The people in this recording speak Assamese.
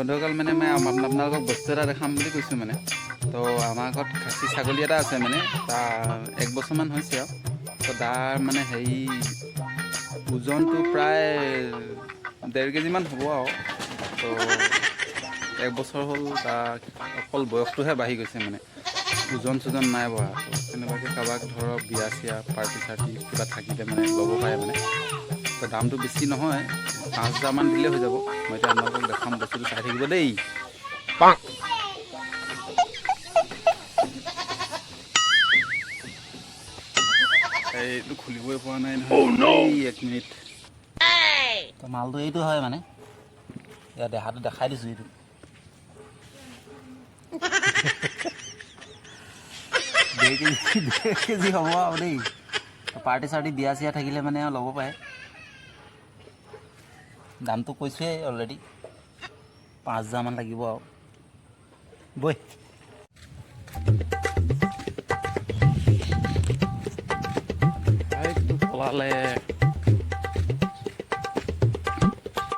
বন্ধুসকল মানে মই আপোনালোকক বস্তু এটা দেখাম বুলি কৈছোঁ মানে। তো আমাৰ ঘৰত খাচী ছাগলী এটা আছে মানে, তাৰ 1 বছৰমান হৈছে আৰু। তো তাৰ মানে হেৰি ওজনটো প্ৰায় 1.5 কেজিমান হ'ব আৰু। তো 1 বছৰ হ'ল, তাৰ অকল বয়সটোহে বাঢ়ি গৈছে মানে, ওজন চোজন নাই বঢ়া। তো তেনেকুৱাকৈ কাৰোবাক ধৰক বিয়া চিয়া পাৰ্টি চাৰ্টি কিবা থাকিলে মানে ল'ব পাৰে মানে। তো দামটো বেছি নহয়, 5,000মান দিলেই হৈ যাব। মই এতিয়া আপোনালোকক দেখাম, বস্তুটো চাই থাকিব দেই। এইটো খুলিবই পৰা নাই নহয়। 1 মিনিট। তো মালটো এইটো হয় মানে, ইয়াত দেখাটো দেখাই দিছোঁ এইটো। ডেৰ কেজি হ'ব আৰু দেই। পাৰ্টি চাৰ্টি বিয়া চিয়া থাকিলে মানে ল'ব পাৰে। দামটো কৈছোঁৱেই অলৰেডি, 5,000মান লাগিব আৰু। বৈ এইটো পলালে।